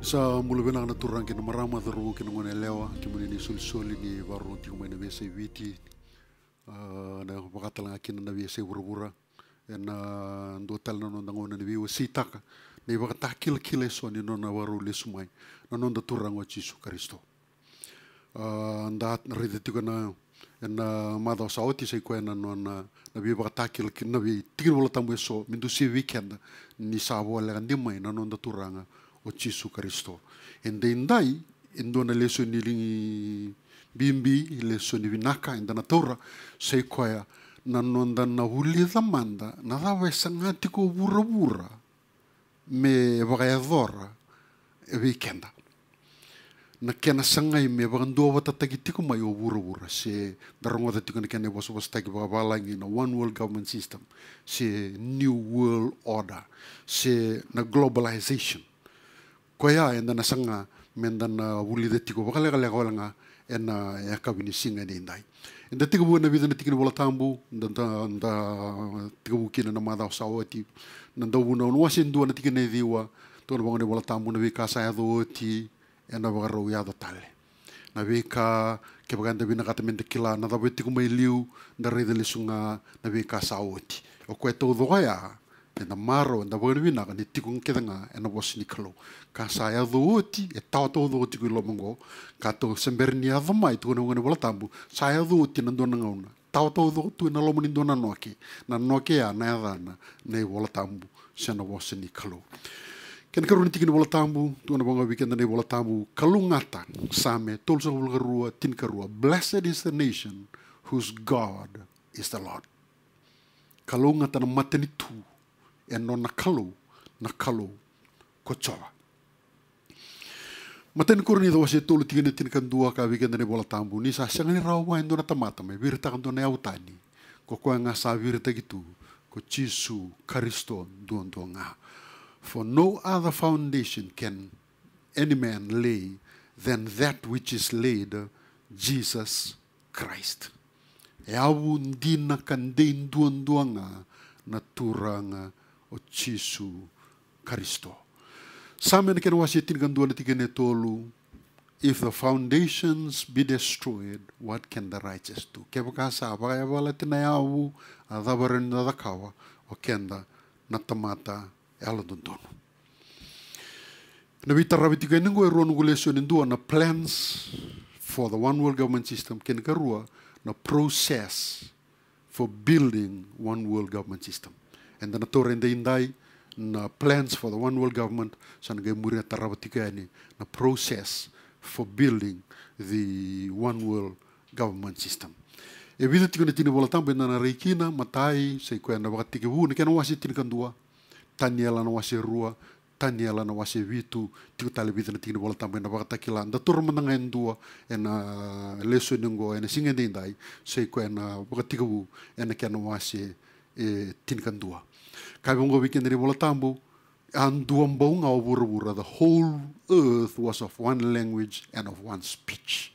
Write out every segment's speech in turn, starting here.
Sa mula benang na turang kina marama daru kina ngone lewa kimuni ni sul-suli ni baru ti kumai na bese witi na pakatalang akin na bese wura-wura na dotal na non ngone ni biwa sitaka ni baka takil kileso ni non na baru lesumai na non da turang wa Jesu Kristo ndat rede tiga na mada saoti sai ko na non na biwa baka takil na bi tigir wala tambu so mindu si weekend ni sabo la ndimai na non da turanga o Jesu Kristo. Ende indai, indo na leso nilingi bimbi, leso ni vinaka, inda na taura, sei koya, na nonda na huli manda, na dawa sangati ko bura-bura, me bagayadora, e weekenda. Na kena sangai me bagandua wata tagitiko mai o bura-bura, se darongo tiko na kena was tagi bagabalangi na one world government system, se new world order, se na globalization. Koya enda na sanga menda na wuli de tiko bakale-kale nga ena ya kabini singa ni indai. Enda tiko buana vida na tiko bola tambu nda tiko bukina na mada saoti nda buna no wasin dua na tiko ne diwa to na bangone bola tambu na vika sa do ti ena bagaro ya do tale. Na vika ke baganda bina katamente kila na da tiko mai liu nda rede lesunga na vika saoti. O ko to do ya ena maro ena bangone bina ka ni tiko kedanga ena bos ni kalo. Ka saya dooti e tau dooti ko lomongo ka to semberni ava mai to ngone bola tambu saya dooti na dona ngauna tau dooti na lomoni dona noke na noke ya na dana ne bola tambu sena bosni kalo ken karuni tikini bola tambu to na bonga weekend ne bola tambu kalungata same tolso bulgarua tinkarua blessed is the nation whose God is the Lord kalungata na mateni tu e no na kalo ko chowa Maten kurni do wase tolu tigene tin kan dua ka weekend ne bola tambu ni sa sangani rawa endo na tamata me virta kan do na autani ko ko nga sa virta gitu ko Jesu Kristo don nga for no other foundation can any man lay than that which is laid Jesus Christ awu ndina kan den don nga na turanga o Jesu Kristo Samen ken wasitin kan dua tigene tolu if the foundations be destroyed what can the righteous do ke bakasa ba ya bala tinayawu adabaren da kawa o kenda na tamata elo dondono na bitarra bitigene ngo ron gulesyon ndua na plans for the one world government system ken karua na process for building one world government system and the torrent indai na plans for the one world government san ga muri tarabatika ni na process for building the one world government system evident ko tini bola tambe na reikina matai sai ko na wakati ke bu ni kan wasi tin kan dua taniela na wasi rua taniela na wasi vitu tiko tale bidana tini bola tambe na wakati kila da tur menanga dua ena leso ngo ena singa dindai sai ko na wakati ke bu ena kan wasi tin kan dua Kabongo weekend ni bola tambu anduam bonga obura the whole earth was of one language and of one speech.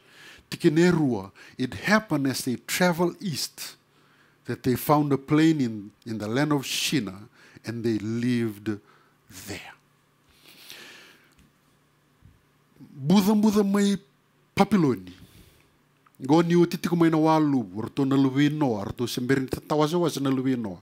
Tikinerua it happened as they traveled east that they found a plain in the land of Shinar and they lived there. Buddha mai papiloni. Goni utitiku mai na walu, orto na lubino, orto semberin tatawaza na lubino.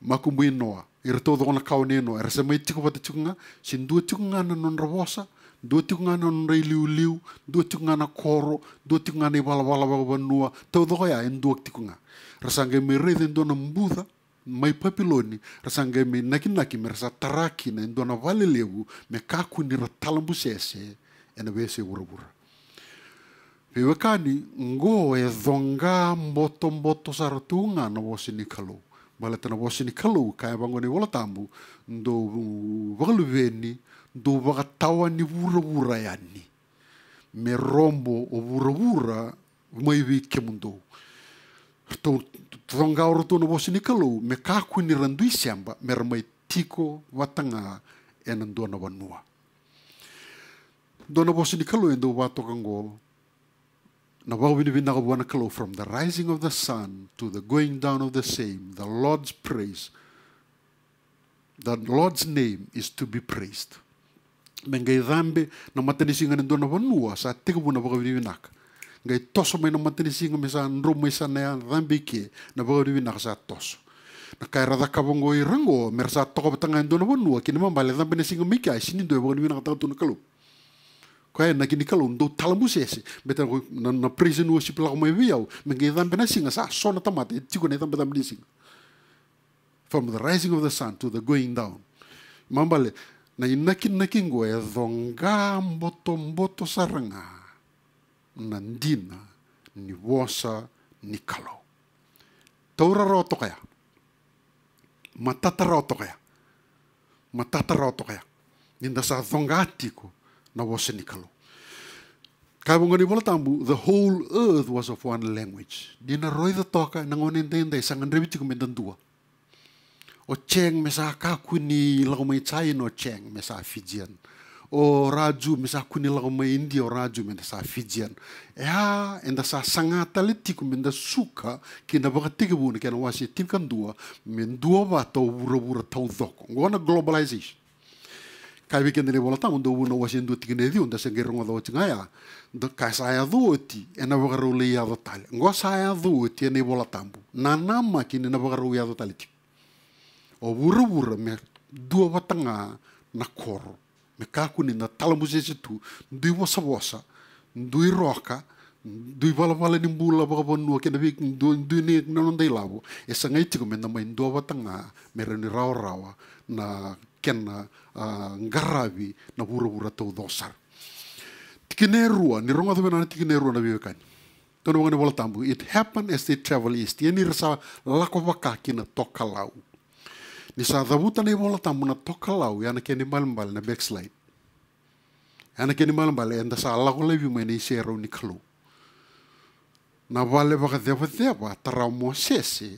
Makumbuin noa, irto do na kaune no, era mai tiku pata tikunga, sin dua tikunga na non rabosa, dua tikunga na non liu, dua tikunga na koro, dua tikunga na bala nua, tau do ya en dua tikunga. Rasanga me reden do na mbuda, mai papiloni, rasanga me naki me rasa taraki na endo na vale lewu, me kaku ni ratalambu sese, ena bese urabura. Pewekani, ngo e dhonga mboto saratunga na wosini kalu. Balata na wosini kalu kaya bangoni wala tambu ndo wakaluveni ndo wakatawa ni wura yani me rombo o wura mai wike mundo Tongauro to no vosi ni kalau me kaku ni randui siamba me ramai tiko watanga enan dona wanua. Dona vosi ni kalau endo wato kango na wawini vinaka wana kalau from the rising of the sun to the going down of the same, the Lord's praise. The Lord's name is to be praised. Mengai dhambe na matanisinga ni dona wanua sa tiko buna wawini vinaka. Ngai toso mai na matanisinga me sa nroma isa na dhambe ke na wawini vinaka sa toso. Na kai rada kabongo i rango mer sa toko batanga dona wanua kini mambale dhambe na singa mika sini do wawini vinaka tatu na kalau. Kaya na kini kalau ndo talambuses beta na prison worship la mai viau mengai dhambe na singa sa sona tamate tiko na dhambe dhambe singa. From the rising of the sun to the going down. Mambale na inakin go e dhonga mboto saranga nandina ni wosa ni kalau. Taura roto kaya. Matata roto kaya. Matata roto kaya. Ninda sa dhonga atiko na wosa ni kalau. Kaya bunga ni bola tambu, the whole earth was of one language. Dina roi the toka nangonintende sangan rebiti kumendandua. O cheng mesa kakuni lago mai China o cheng mesa Fijian. O raju mesa kuni lago mai India o raju mesa Fijian. Ya enda sa sangata letiku menda suka kina baka tiga buna kena wasi tinkan dua mendua wata wura tau doko. Ngona globalization. Kai weekend ni bola tamu do buna wasi ndu tiga nedi unda sengerongo do chingaya. Kai saya duoti ena baka rule ya do tali. Ngo saya duoti ena bola tamu. Nanama kini na baka rule ya do tali tiku. O wura me dua watanga na koro. Me kakuni na talambuses itu, ndui wasa, ndui roka, ndui wala ni mbula baka bonua kena vik ndui ni nanondai labo. Esa ngai tiko me na mai dua watanga me reni rawa na kena ngaravi na wura tau dosar. Tikinerua, ni ronga thume na tikinerua na viwekani. Tono wangani wala tambu, it happened as they travel east. Yeni rasa lako wakaki na toka lau. Ni sa dhabuta na ibola tamu na toka lau yana keni malambal na backslide. Yana keni malambal enda sa alako levi mai na isero ni kalau. Na wale waka dewa tarau mo sese.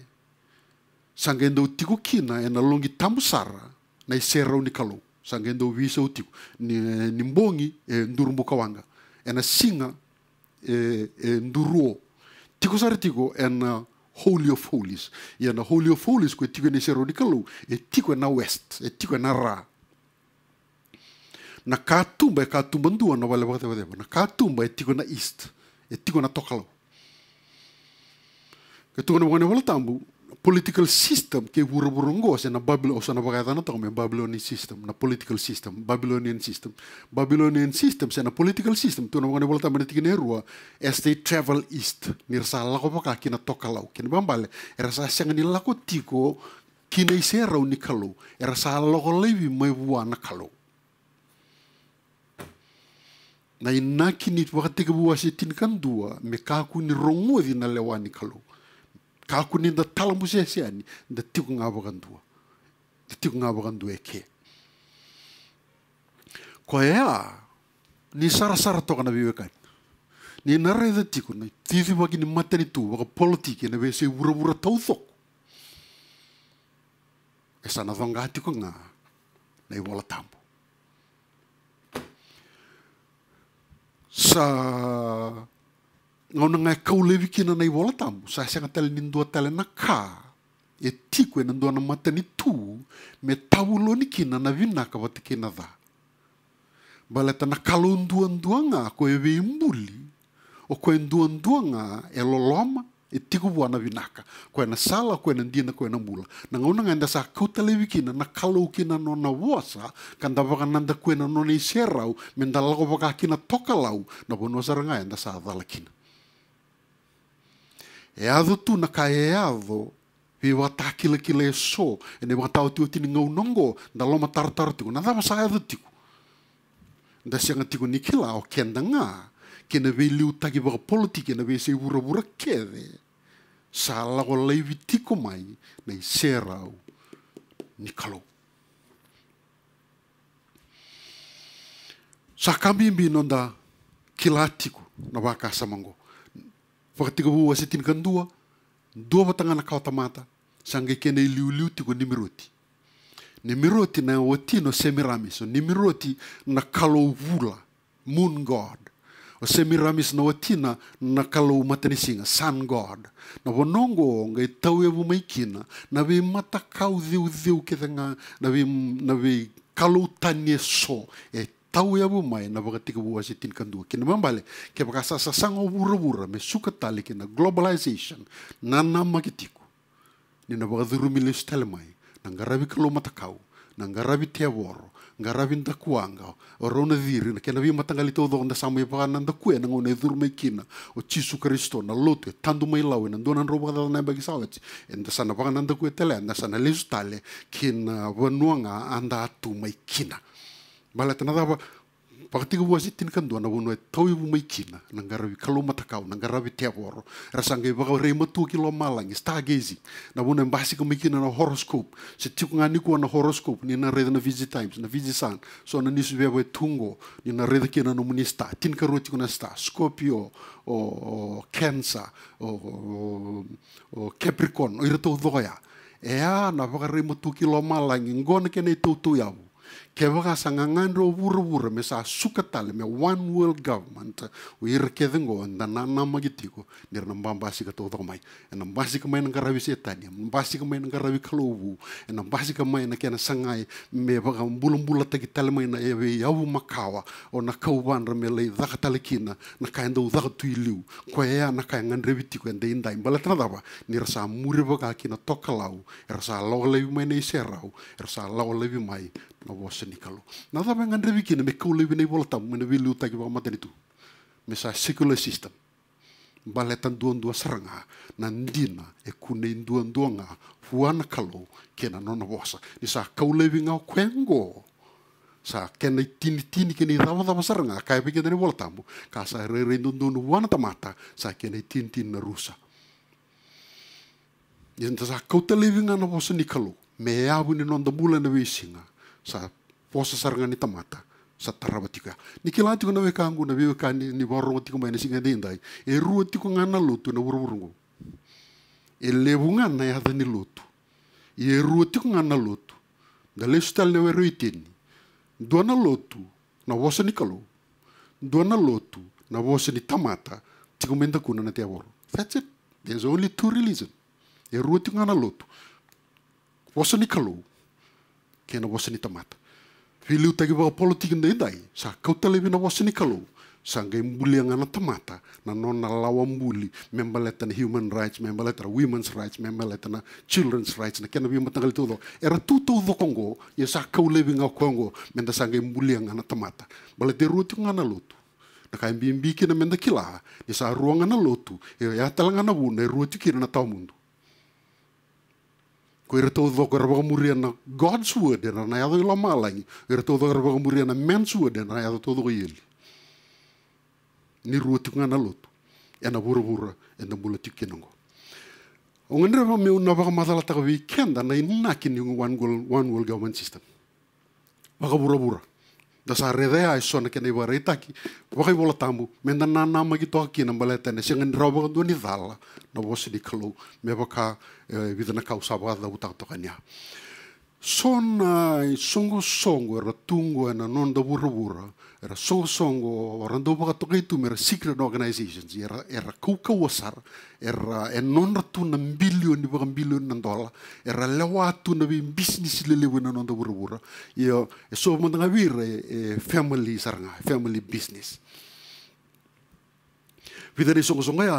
Sangendo utiku kina ena longi tambusara na isero ni kalau. Sangendo visa utiku. Ni mbongi ndurumbu kawanga. Ena singa nduruo. Tiku sari tiku ena Holy of Holies. Ya na Holy of Holies ko tiko ni sero ni kalau e tiko na west, e tiko na ra. Na katumba ndua na wale wakati wadeba. Na katumba e tiko na east, e tiko na tokalo. Ketua na wakani wala tambu political system ke wura-wurungo sa na Babylon o sa na wakata na toko may Babylonian system, na political system, Babylonian system. Babylonian system sa na political system tu na wakani wala tambu na tikinerua as they travel east. Nirasa lako baka kina tokalaw. Kina bambale, erasa siyang nilako tiko kina iseraw ni kalau. Erasa lako levi may buwa na kalau. Na inakinit wakati kabuwa si tinkandua me kaku ni rongo di na lewa ni kalau. Kaku ni da talamu siya ni da tiku nga bakandua. Da tiku nga bakandua eke. Kaya ni sara-sara toka na biwekan. Ni naray da tiku na titi waki ni mata ni tu waka politiki na bese wura-wura tauthok. Esa na thonga tiku nga na iwala tambo. Sa ngau na ngai kau levi kina na iwala tamu. Sa siya nga tali nindua tali na ka. E tiku e nandua na mata ni tu. Me tawulo ni kina na vinaka wati kina dha. Baleta na kalundua-ndua nga ko e veimbuli. O ko e ndua-ndua nga e loloma. E tiku bua na vinaka. Ko e na sala, ko e na ndina, ko e na mula. Na ngau na ngai nda sa kau talevi kina na kalau kina no na wasa. Kanda waka nanda ko e na no na iserau. Menda lako waka kina toka lau. Na bono sara ngai nda sa adhala kina. E ado tu na ka e ado, vi wata kila e so, e ne wata o tini ngau nongo, da loma taratara tiku, na dama sa ado tiku. Da sianga tiku ni kila o kenda nga, kena vei liu taki waka politiki, na vei se wura kere, sa lako leivi tiku mai, na i serau ni kalau. Sa kamimbi nonda kila tiku, na waka samango. Wakatika buwa si tinkandua, Dua batanga na kautamata. Sanga kene liu tiko nimiroti. Nimiroti na watino Semiramis. Nimiroti na kalau vula. Moon God. O Semiramis na watina na kalau matanisinga. Sun God. Na wanongo ngai tau evu maikina. Na vi mata kau dhiu ketanga. Na vi kalau tanye so. Tau ya bu mai na bagatika bu wasitin kandua kina mambale ke bakasa sasanga bura me suka tali kina globalization na magitiku ni na bagadurumi le stele mai na ngarabi kalo matakau na ngarabi teaworo ngarabi ndakuanga orona dhiri na kena vi matangali todo nda samu pa na ndakue na ngone durmai kina o Chisu Kristo na lote tandu mai lawe na ndona roba da na bagi sawati enda sana pa na ndakue tele na sana le stale kina wanuanga anda atu mai kina Bala tanada pakatiga wasitin kan dua na wono tawi bu mai kina na ngarabi kalo matakau na ngarabi teaworo rasanga ba rei matu kilo malang stargazing na wono mbasi ka mai kina na horoscope se tiku ngani ko na horoscope ni na reda na Visi Times na Visi Sun so na nisu bebe tungo ni na reda kina no munista tin ka roti kuna star Scorpio o Cancer o Capricorn o irato doya na ba rei matu kilo malang ngona kene tutu yabu Kevaka sangangandro wura me sa sukatale me one world government we rekedengo and na magitiko nir nambambasi ka todo mai and nambasi ka mai ngarabi setani nambasi ka mai ngarabi kalobu and nambasi ka mai na kena sangai me baka bulum tagitale mai na eve yawu makawa o na kauban remele dakatalekina na kaendo dakatuiliu ko ya na kaya ngandrebitiko and indai balatna daba nir sa muri baka kina tokalau er sa lawlevi mai nei serau er sa lawlevi mai na wasa ni kalo. Na tabe ngandrevi kina me kau levi nei voltam me vilu taki ba matanitu. Me sa secular system. Baletan duan seranga na ndina e kune duan nga fuana kalo kena nona wasa. Ni sa kau levi ngau kwengo. Sa kena tini kena rawa seranga kai pe kena voltamu. Ka sa re duan wana tamata sa kena tini na rusa. Yenta sa kau te levi ngana wasa ni kalo. Me abu ni nonda mula na wisinga. Sa posa saranga ni tamata sa tarabatika ni kilati ko na wekangu na wekani ni borotiko mai na singa dindai e ruotiko ngana lutu na burburungu e lebunga na ya ni lutu e ruotiko ngana lutu da lestal na weruitini dona lutu na wosa ni kalo dona lutu na wosa ni tamata tiko menda kuna na teaworo that's it there's only two religions e ruotiko ngana lutu wosa ni kalo kena wasa ni tamata. Filiu tagi ba politik ndai sa kautale bina wasa ni kalau sanggai mbuli ngana tamata na nona lawa mbuli membaleta na human rights membaleta na women's rights membaleta na children's rights na kena bi matangal tudo era tuto do Kongo ya sa kaule bi ngau Kongo menda sanggai mbuli ngana tamata balete ruti ngana lutu na kai bimbi kina menda kila ya sa ruanga na lutu ya talanga na bune ruti kina na tau mundu ko ira todo do garbamuria na God's word na na yado la malangi ira todo garbamuria na men's word na yado todo yeli ni ruoti ngana lotu ena bura ena bulati kinongo ongendra ba me una ba madala ta weekend na ina kini one world government system baka bura da sa redea ai sona kene ba retaki baka bola tambu menda na magi to aki na baleta ne sengen roba do ni dala na bosi di kalo me baka vida na causa ba da uta to kanya sona songo era tungo na non da bura era songo rando baka to kai tu mer secret organizations era kuka wasar era non ratu na billion ni baka billion na dola era lewatu na business lelewe na non da bura yo so mo nga vire family saranga family business vida ni songo ya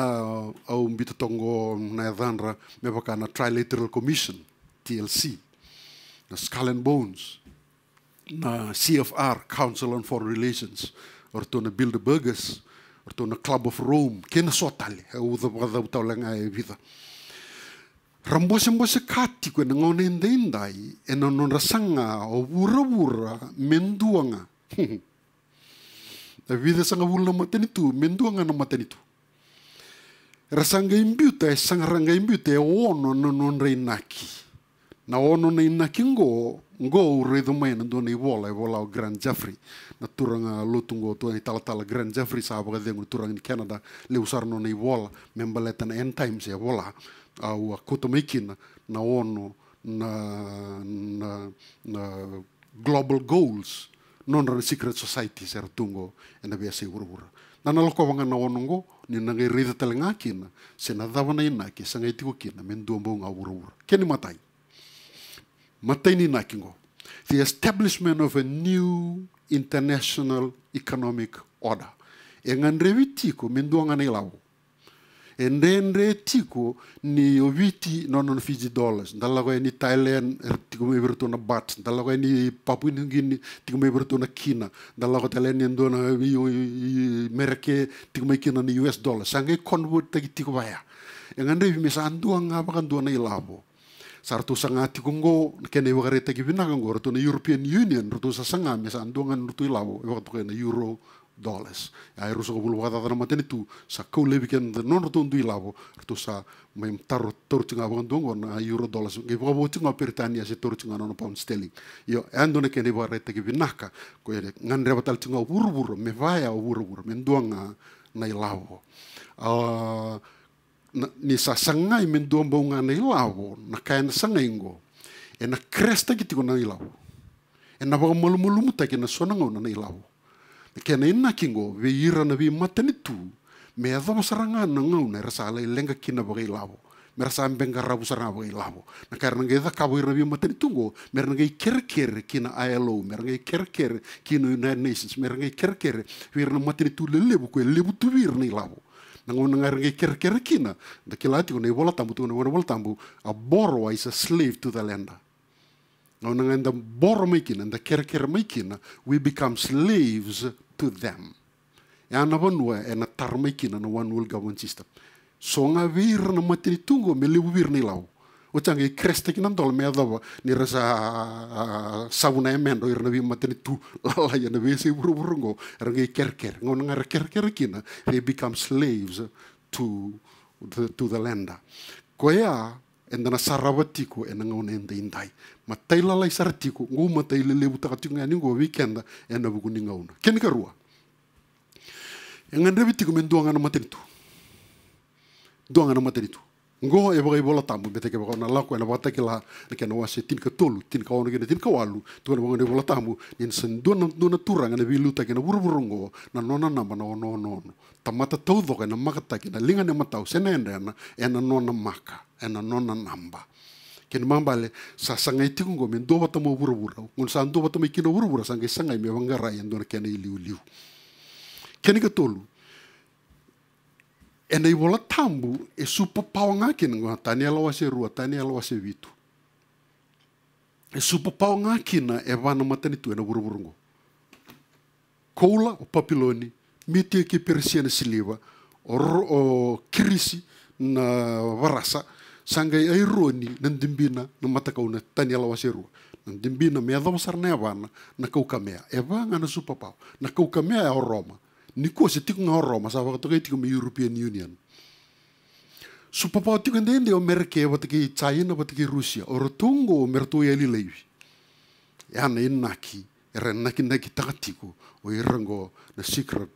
au mbito tongo na dhanra me baka na Trilateral Commission TLC na Skull and Bones na CFR Council on Foreign Relations or to na Bilderbergers or to na Club of Rome kena sotali au da taulenga e vida rambose kati ko na ngone ndai e non rasanga o bura menduanga a vida sanga wula matenitu menduanga na matenitu rasanga imbuta e sangaranga imbuta e ono non reinaki na ono na inaki ngo redo mai na dona ivola o Grand Jeffrey na turanga lotungo to ni tala Grand Jeffrey sa ba dengo turanga ni Canada le usar no na ivola membaleta na end times e vola au a kota maikina na ono na global goals non ra secret society ser tungo ena vea se ura. Nana loko wanga na onongo ni nangai rida talenga kina se na dawana ina ki sanga itiko kina men duambo nga ura. Keni matai. Matai ni nakingo. The establishment of a new international economic order. E ngandrevi tiko men duanga na ilawo. Endre tiko ni oviti non Fiji dollars. Dalago ni Thailand tiko me berto na baht. Dalago ni Papua New Guinea tiko me berto na Kina. Dalago Thailand ni ndona mereke tiko me kina ni US dollars. Sange convert tagi tiko baya. Engande mesa anduanga bakanduana ilabo. Sartu sanga tiko ngo kene wakare tagi binaka ngo rato na European Union rato sa sanga mesa anduanga rato ilabo. Wakatu kena euro dollars. Ai ruso ko bulu wada na mateni tu sa ko lebi ken non rato ndu ilabo rato sa mai taro tinga bangongo na euro dollars. Ngai bo tinga Britania se tinga no pound sterling. Yo ando ne kene wakare tagi binaka ko ere ngandre batal tinga wuru me vaya wuru me nduanga na ilabo. Ni sa sangai men duambo nga na ilawo na kaya na sangaingo e na kresta ki tiko na ilawo e na waka malumulu muta ki na sonango na ilawo kaya na ina kingo we ira na vi matani tu me adho masaranga na ngau na rasa alay lenga kina waka ilawo me rasa ambenga rabu saranga waka ilawo na kaya nga edha kabo ira na vi matani tungo me nga ikerkere kina ILO me nga ikerkere kina United Nations me nga ikerkere we ira na matani tu lelebu ko lebu tu wir na ilawo Nango ngai kere kina da kilati ko nei bola tambu tu nei bola tambu a borrower is a slave to the lender. Nango ngai da borrow making and the kere making we become slaves to them. Ya na vanua e na tar making na one world government system. So nga vir na matri tungo me lebu vir ni lau. O tanga i kresta ki nandol me adava ni rasa sauna e mendo irna vi mateni tu la ya na vese burungo rangi kerker ngon nga kerker kina they become slaves to the lender koya endana sarabatiko en ngon ende indai matai la lai saratiko ngu matai le lebu takatunga ni ngo weekend en buku ni ngauna ken karua engande bitiko men duanga na mateni tu duanga na mateni tu Ngo e bagai bola tambu bete ke bagai na lako na bata ke la ke na wase tin ka tolu tin ka ono ke tin ka walu tu na bagai bola tambu nin sen dona turanga na biluta ke na burburungo na nona na mana ono tamata todo ke na makata ke na linga ne matau senenda na e na nona maka e na nona namba ke na mambale sa sangai tingo men do bata mo burbura ngun sa do bata me kino burbura sangai me wangara ya ndona ke na liu ke ni ka tolu e nei bola tambu e supa pau ngaki nga tani ala wase rua tani ala wase vitu e supa pau ngaki na e vana matani tu e na buruburungo koula o papiloni miti ki persiana siliva o kirisi na varasa sangai ai roni nandimbina na matakauna tani ala wase rua nandimbina me adama sarna vana na kaukamea e vanga na supa pau na kaukamea e o Roma Niko se tiko nga Roma sa wakato kay tiko me European Union. Supapao tiko ndende o merke wata ki China wata ki Russia o rotungo o merto ya lilevi. Yana inaki era naki takatiko o irango na secret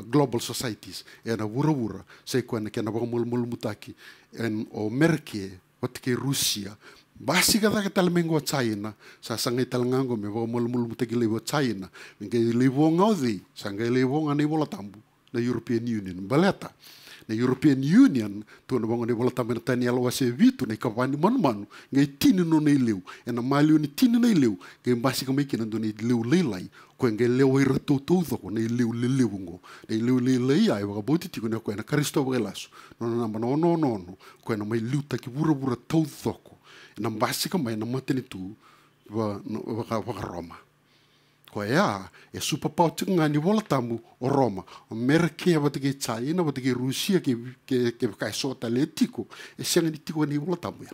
global societies e na wura se ko na kena mul mutaki en o merke wata ki Russia Basi kata kita lemengo China, sa sangai talangango me bo mul mutaki levo China, ngai levo ngaudi, sangai levo ngani bola tambu na European Union baleta. Na European Union tu na bango ni bola tambu na tani alo wase vitu na ikawani manu ngai tini no nei leu, ena maliu ni tini nei leu, ngai basi kamai kina do nei leu lelai, ko ngai leu ira toto ko nei leu leleungo, nei leu lelai ai waka boti tiko na ko na Kristo belasu, no, ko na mai luta ki bura toto na basi kamai na mateni tu waka Roma. Ko e supa pau tika ngani bola tambu o Roma. O merke wata ki China, wata ki Rusia ke kai sota le tiko. E sianga ni tiko ni bola tambu ya.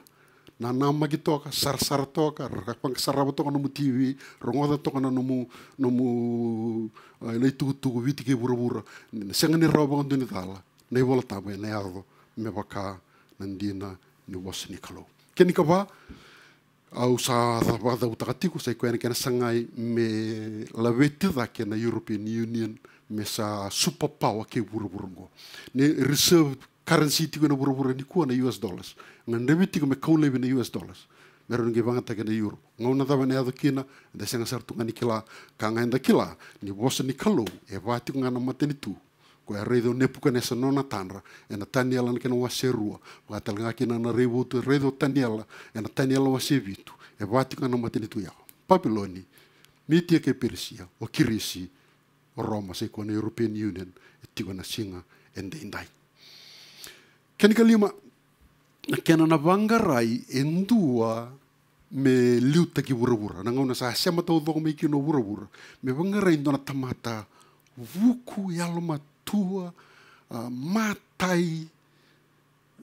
Na nama ki toka, sar toka, rakapang saraba toka nomu TV, rongoda toka na nomu le tuku viti ki bura. Sianga ni rawa bangan duni tala. Na bola tambu ya, na yardo, me waka, nandina, ni wasi ni kalau. Keni ka ba au sa wada utakatiku sa ikoena kena sangai me lavetida kena European Union me sa superpower ke burburungo ne reserve currency tigo na bura ni kuana US dollars ngan rebi tigo me kaule na US dollars meron ge vanga taka na euro ngona dava ne ado kina da senga sartu ngani kila kanga enda kila ni bosa ni kalo e vati ngana mateni tu ko e redo nepuka nesa nona tanra e na taniela na kena waserua vatal ngakina na redo taniela e na taniela wasevitu e vati ngana mateni tu ya Babiloni mitia ke Persia o kirisi o Roma se ko na European Union e tigo na singa ende indai keni kalima na kena na vangarai endua me liuta ki wura na ngona sa sema tau doko me ki no wura me vangarai ndona tamata vuku yaloma tua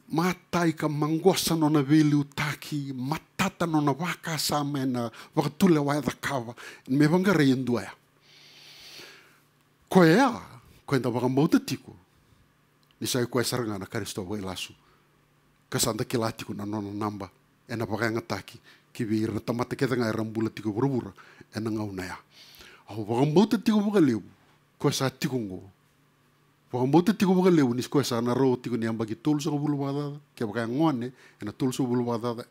matai ka mangosa no na velu taki matata no na waka sa mena wakatule wa da kava me vangarai endua ya ko enda vakamauta tiko ni sai ko saranga na Kristo wa ilasu kasanda kilati kuna nona namba ena pakanga taki kibir na tamata keta ngai rambula tiko burubura ena ngauna ya au wakambauta tiko bukaleu ko sa tiko ngo wakambauta tiko bukaleu nis ko sa na ro tiko ni ambagi tulso bulu wada ke pakanga ngone ena tulso bulu wada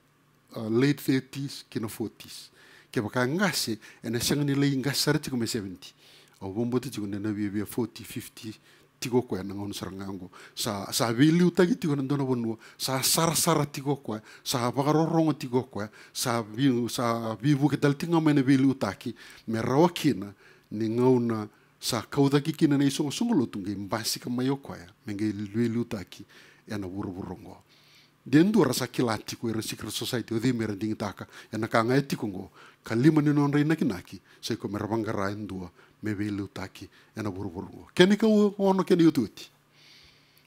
late 30s kina 40s ke pakanga ngase ena sanga ni lei ngasar tiko me 70 au bombota tiko na bi 40 50 tigo ko na ngon sarangango sa viliu tagi tigo ndona bonua sa sara tigo ko sa bagarorongo tigo ko sa vivu ke daltinga mena viliu taki me rawakina ni ngauna sa kauda kikina na isongo songolo tunge mbasi ka mayo ko ya menge viliu taki ena buruburongo dendu rasa kilati ko secret society o de merending taka ena ka ngai tigo ngo kalima ni non reina kinaki sai ko merabangara endua me velu taki ena buruburongo keni ka ono keni ututi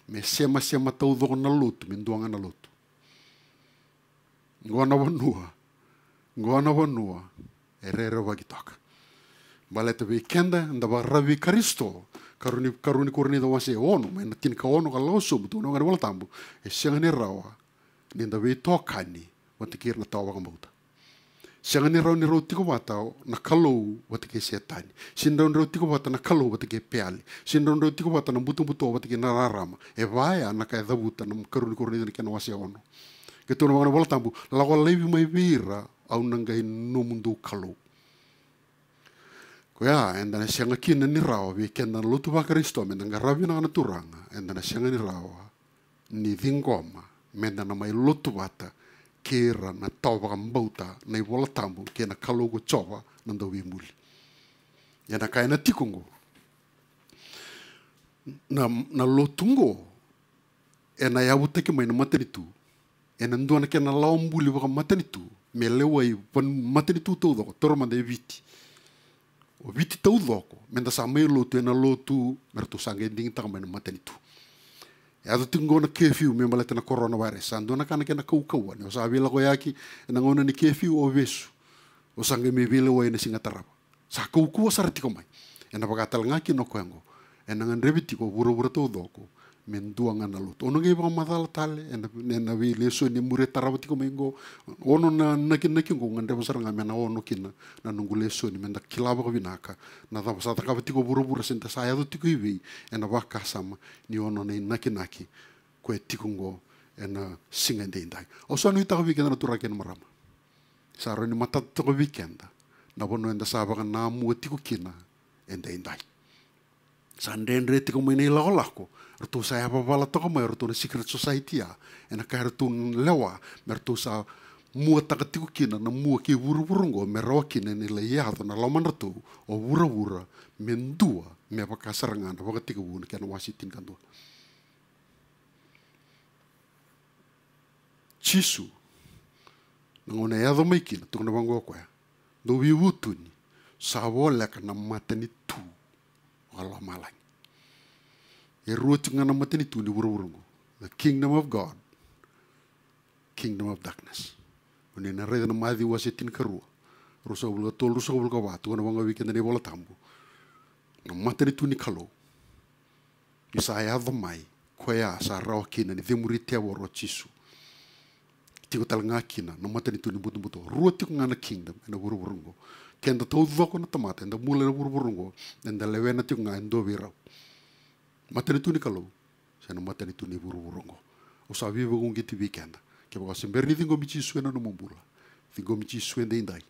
me sema tau do na lutu me nduanga na lutu ngona bonua erere wagitoka baleta weekenda ndaba ravi Kristo karuni kurni do wase ono me tin ka ono ka loso butu no ngara wala tambu e sengani rawa ni ndabe tokani watikir na tawa kambuta sengani raw ni raw tiko bata na kalau watike setani sindon raw tiko bata na kalau watike peali sindon raw tiko bata na butu watike na rarama e vaya na ka dabuta na karuni kurni ni kana wase ono ketu no ngara wala tambu la wala levi mai vira au nangai no mundu kalau ko ya enda na senga kina ni rawa we kenda lutu ba Kristo me nga ravi na turanga enda na senga ni rawa ni vingoma menda na mai lutu bata kera na tauwa mbauta na iwola tambu ke na kalogo chowa na ndawi muli ya na kaina tikungo na lotungo e na yabuta ke mai na matanitu e na ndona ke na laumbuli waka matanitu me lewa i matanitu todo tormanda e viti o viti tau doko menda sa mai lotu e na lotu mertu sange ding taka mai na matanitu e ado tingona kefiu me maleta na coronavirus andona kana kena kau ne o sa vila ko yaki na ngona ni kefiu o vesu o sange me vila wa ina singa tarapa sa kau sarti ko mai e na bagatal ngaki no koengo e na ngan rebiti ko buru tau doko men duanga na lutu ono ge ba madala tale e na vile so ni mure tarapa tiko mengo ono na naki ngo ngan rebo saranga me na ono kina na nungule so ni menda kilaba ko binaka na ta sa taka tiko buru senta sa ya do tiko iwi e na baka sama ni ono na naki ko e tiko ngo e na singa ndai o so no ita weekend na turake na marama sa ro ni mata to weekend na bono enda sa ba na mu tiko kina ndai sa ndendre tiko mo ni lako Ratu saya apa toko mai ratu na secret society ya ena ka ratu lewa mertu sa mua takatiku kina na mua ki wuru-wurungo me rawa kina ni le ya na laman ratu o wura-wura mendua me apa kasarangan apa ketika wun kana wasitin kan tu chisu ngone ya do mai kina tu na bango ko ya do wi wutuni sa wola kana matani tu wala malai e ruot ngana matani tu ni wuru-wurungo the kingdom of God kingdom of darkness oni na reda na madi wasitin karua rusa bulga tol rusa bulga watu na wanga weekend ni bola tambu na matani tu ni kalo isa ya mai ko ya sa raw kina ni demuri te woro chisu tiko tal ngakina na matani tu ni butu ruot ngana kingdom na wuru-wurungo kenda to doko na tamata nda mula na wuru-wurungo nda lewena tiko nga ndo virau matani tu ni kalau Sana mata ni tuni buru-burungo. O sa viva kung giti weekend. Kaya baka sember ni tingo michi suena no mumbula. Tingo michi suenda indai.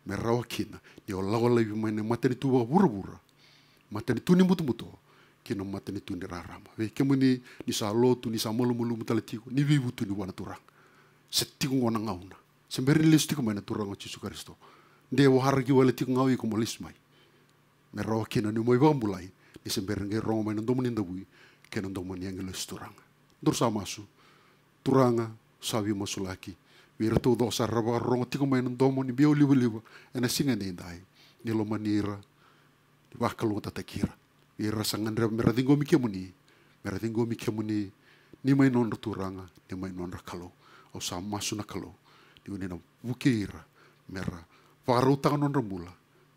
Merawa kina. Ni o lawa lai maine mata ni tuwa bura-bura. Mata ni tuni mutu-mutu. Kina mata ni tuni rarama. Ve kemu ni sa lotu, ni sa mulu-mulu mutalatiko. Ni vivu tuni wana turang. Setiko wana ngauna. Sember ni listiko maina turang o Yesus Kristo. Nde wa haragi wala tiko ngau iko molismai. Merawa kina ni moi bambulai. Ni sember ngai rongo maina ndomo ni ndabui. Kena ndomo ni angelos turanga. Dur sa masu. Turanga sabi masulaki. Vira tu do sa raba rongo tiko maina ndomo ni biau liwa-liwa. Ena singa ni indai. Ni lo manira. Di bakalu tatakira. Vira sangandra meratingo mikemuni. Meratingo mikemuni. Ni mai non turanga. Ni mai non rakalo. O sa masu na kalo. Ni unina wukira. Mera. Wakaru tangan non rambula.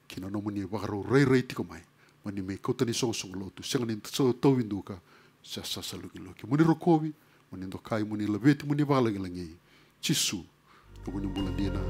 Kina no mani wakaru rei tiko mai. Mani me kota ni song lotu. Senga ni tau winduka. Sa saluki-luki. Muni rokowi. Muni ndokai. Muni labeti. Muni wala langei. Cisu. Muni bulan dina.